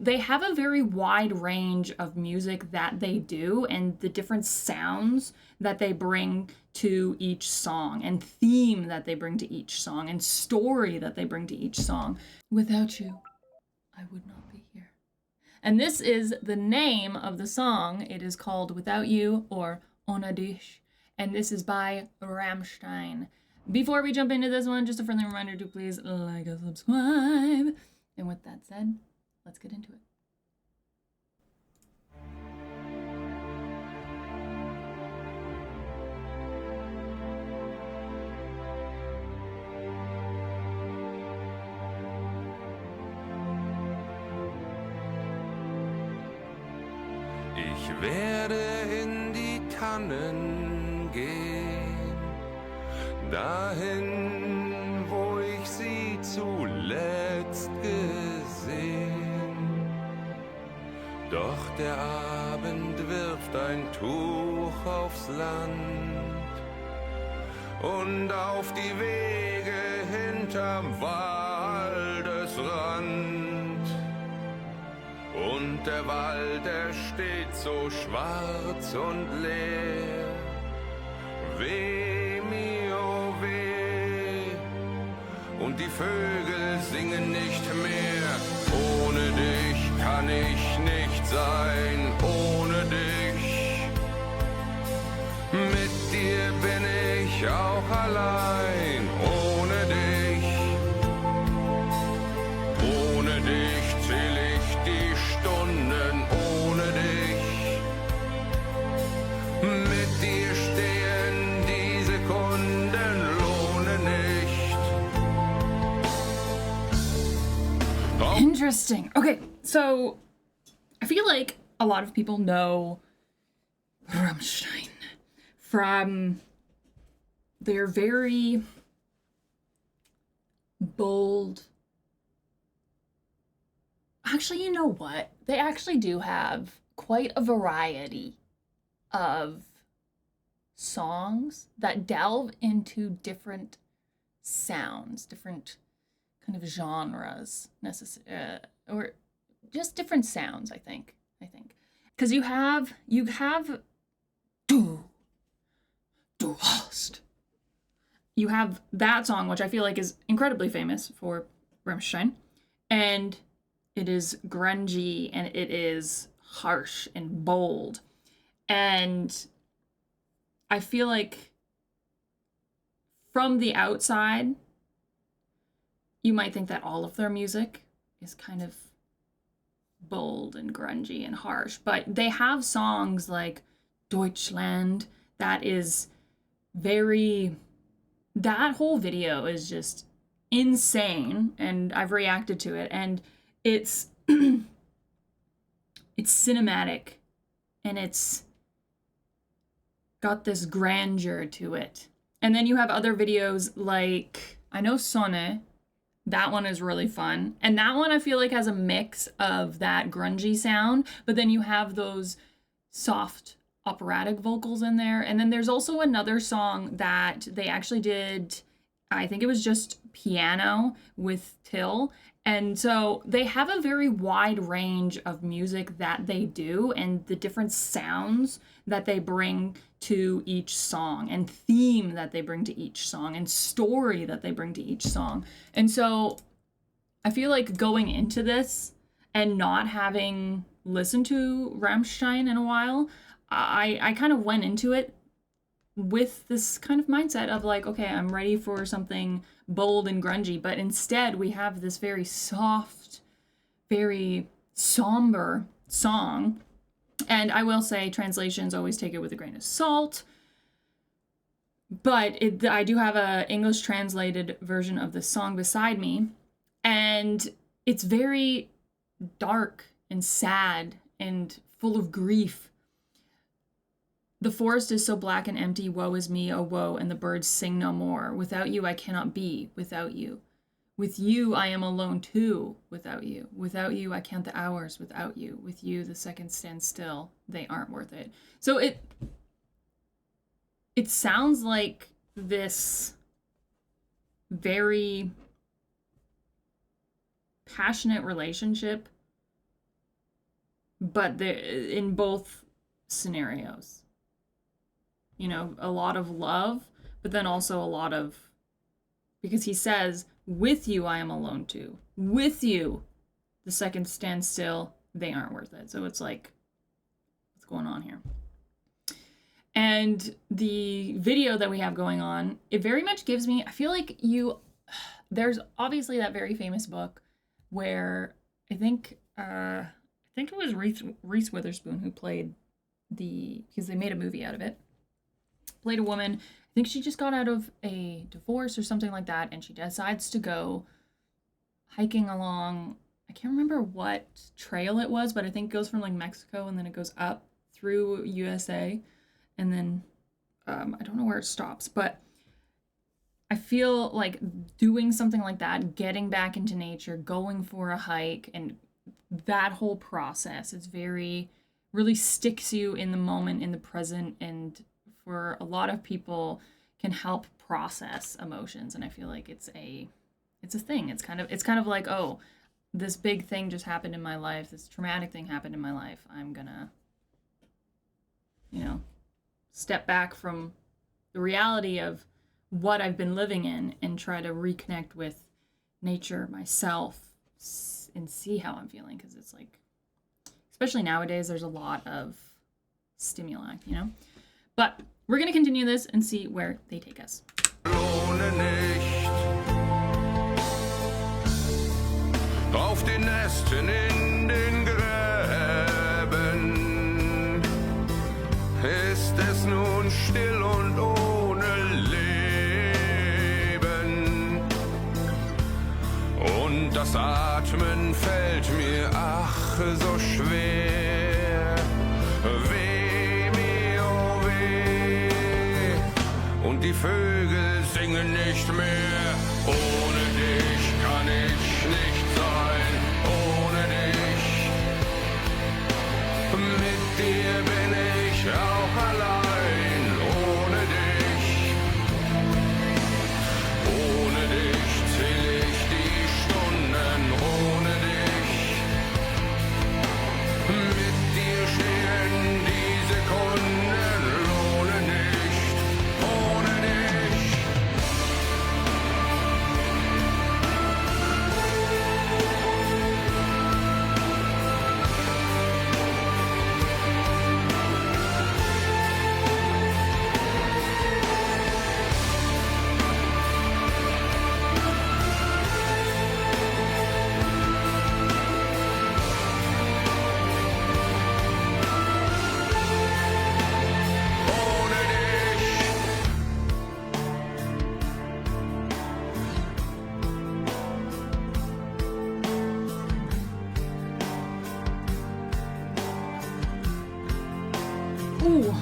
they have a very wide range of music that they do and the different sounds that they bring to each song and theme that they bring to each song and story that they bring to each song. Without you, I would not be here. And this is the name of the song. It is called Without You or Ohne Dich. And this is by Rammstein. Before we jump into this one, just a friendly reminder to please like and subscribe. And with that said, let's get into it. Ich werde in die Tannen gehen, dahin, wo ich sie zuletzt gesehen. Doch der Abend wirft ein Tuch aufs Land und auf die Wege hinterm Waldesrand. Und der Wald, er steht so schwarz und leer. Weh mir, oh weh. Und die Vögel singen nicht mehr. Ohne dich kann ich nicht sein. Ohne dich. Mit dir bin ich auch allein. Ohne dich. Ohne dich zähl ich die Stunden. Ohne dich. Mit dir stehen die Sekunden, lohne nicht. Oh. Interesting. Okay, so I feel like a lot of people know Rammstein from their very bold. Actually, you know what? They actually do have quite a variety of songs that delve into different sounds, different kind of genres, or just different sounds. I think, because you have du hast. You have that song, which I feel like is incredibly famous for Rammstein, and it is grungy and it is harsh and bold. And I feel like from the outside, you might think that all of their music is kind of bold and grungy and harsh, but they have songs like Deutschland that is that whole video is just insane, and I've reacted to it, and it's it's cinematic and it's got this grandeur to it. And then you have other videos like, I know Sonne, that one is really fun. And that one I feel like has a mix of that grungy sound, but then you have those soft operatic vocals in there. And then there's also another song that they actually did, I think it was just piano with Till. And so they have a very wide range of music that they do and the different sounds that they bring to each song and theme that they bring to each song and story that they bring to each song. And so I feel like going into this and not having listened to Rammstein in a while, I kind of went into it with this kind of mindset of like, okay, I'm ready for something bold and grungy, but instead we have this very soft, very somber song. And I will say translations always take it with a grain of salt, but I do have a English translated version of the song beside me, and it's very dark and sad and full of grief. The forest is so black and empty, woe is me, oh woe, and the birds sing no more. Without you I cannot be, without you. With you I am alone too, without you. Without you I count the hours, without you. With you the seconds stand still, they aren't worth it. So it sounds like this very passionate relationship but in both scenarios, you know, a lot of love, but then also a lot of, because he says, with you I am alone too. With you, the seconds stand still, they aren't worth it. So it's like, what's going on here? And the video that we have going on, it very much gives me, I feel like there's obviously that very famous book where I think it was Reese Witherspoon who played because they made a movie out of it, played a woman. I think she just got out of a divorce or something like that, and she decides to go hiking along, I can't remember what trail it was, but I think it goes from like Mexico and then it goes up through USA, and then I don't know where it stops, but I feel like doing something like that, getting back into nature, going for a hike, and that whole process is really sticks you in the moment, in the present, and for a lot of people can help process emotions. And I feel like it's a thing. It's kind of like, oh, this big thing just happened in my life, this traumatic thing happened in my life. I'm gonna, you know, step back from the reality of what I've been living in and try to reconnect with nature, myself, and see how I'm feeling. Because it's like, especially nowadays, there's a lot of stimuli, you know? But we're going to continue this and see where they take us. Ohne nicht. Auf den Nesten in den Gräben ist es nun still und ohne Leben. Und das Atmen fällt mir ach so schwer. Weh mir, oh weh. Und die Vögel singen nicht mehr. Ohne dich kann ich nicht sein. Ohne dich. Mit dir bin ich auch allein. Ohne dich. Ohne dich zähl ich die Stunden. Ohne dich. Mit dir stehen die Sekunden. Ohne nicht. Ohne dich. Ohne dich. Ooh.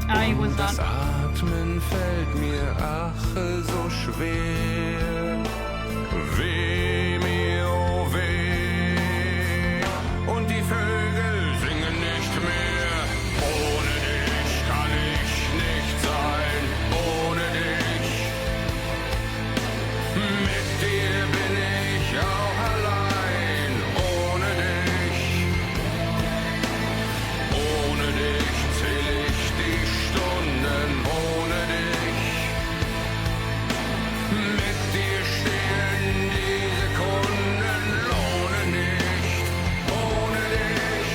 I was Das not. Atmen fällt mir ach so schwer. Weh mir, oh weh. Und die Vögel singen nicht mehr. Ohne dich kann ich nicht sein. Ohne dich. Mit dir bin ich auch allein. Ohne dich. Ohne dich zähl ich die Stunden. Ohne dich. Mit dir stehen die Sekunden. Ohne nicht. Ohne dich.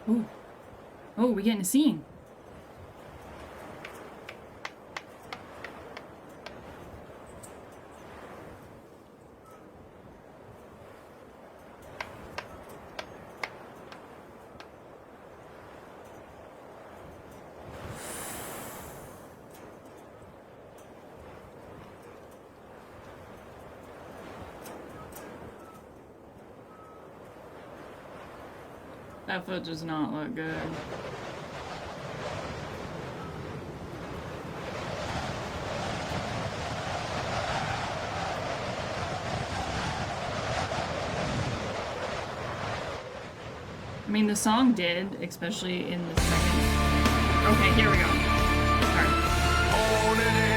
Ooh. Oh, we're getting a scene. That foot does not look good. I mean, the song did, especially in the second. Okay, here we go. All right. Ohne dich.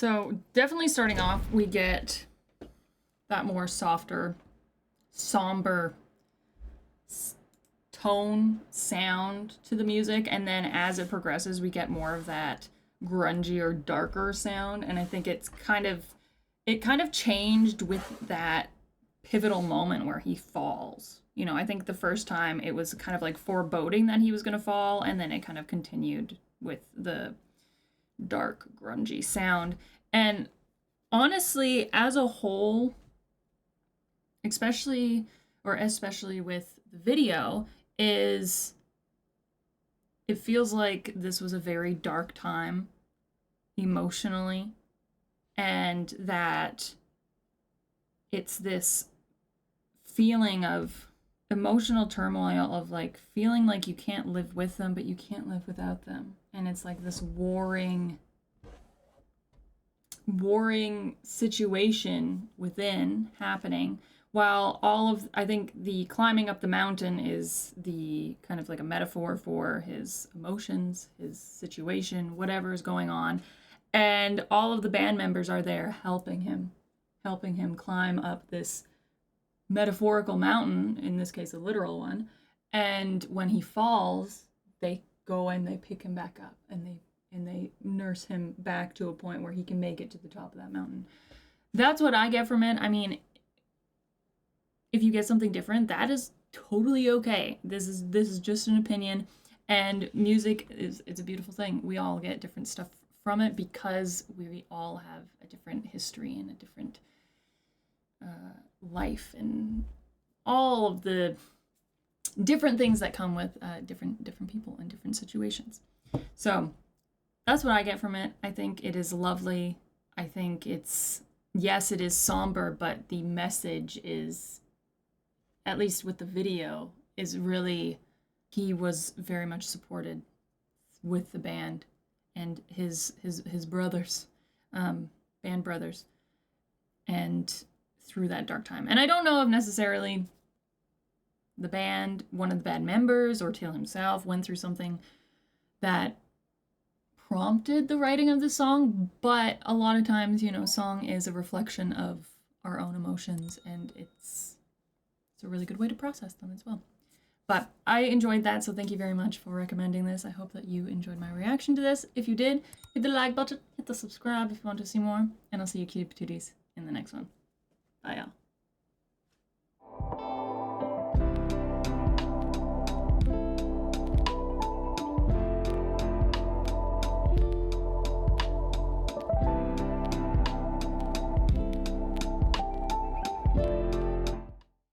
So definitely starting off, we get that more softer, somber tone, sound to the music, and then as it progresses, we get more of that grungy or darker sound. And I think it kind of changed with that pivotal moment where he falls. You know, I think the first time it was kind of like foreboding that he was going to fall, and then it kind of continued with the dark, grungy sound. And honestly, as a whole, especially with the video, is it feels like this was a very dark time emotionally, and that it's this feeling of emotional turmoil of like feeling like you can't live with them but you can't live without them, and it's like this warring situation within happening, while I think the climbing up the mountain is the kind of like a metaphor for his emotions, his situation, whatever is going on, and all of the band members are there helping him climb up this metaphorical mountain, in this case a literal one, and when he falls, they go and they pick him back up, and they nurse him back to a point where he can make it to the top of that mountain. That's what I get from it. I mean, if you get something different, that is totally okay. This is just an opinion, and music it's a beautiful thing. We all get different stuff from it because we all have a different history and a different life and all of the different things that come with different people and different situations. So that's what I get from it. I think it is lovely. I think yes, it is somber, but the message is, at least with the video, is really, he was very much supported with the band and his brothers, band brothers, and through that dark time. And I don't know if necessarily the band, one of the band members, or Teal himself went through something that prompted the writing of the song, but a lot of times, you know, song is a reflection of our own emotions, and it's a really good way to process them as well. But I enjoyed that, so thank you very much for recommending this. I hope that you enjoyed my reaction to this. If you did, hit the like button, hit the subscribe if you want to see more, and I'll see you cute patooties in the next one. Bye, y'all.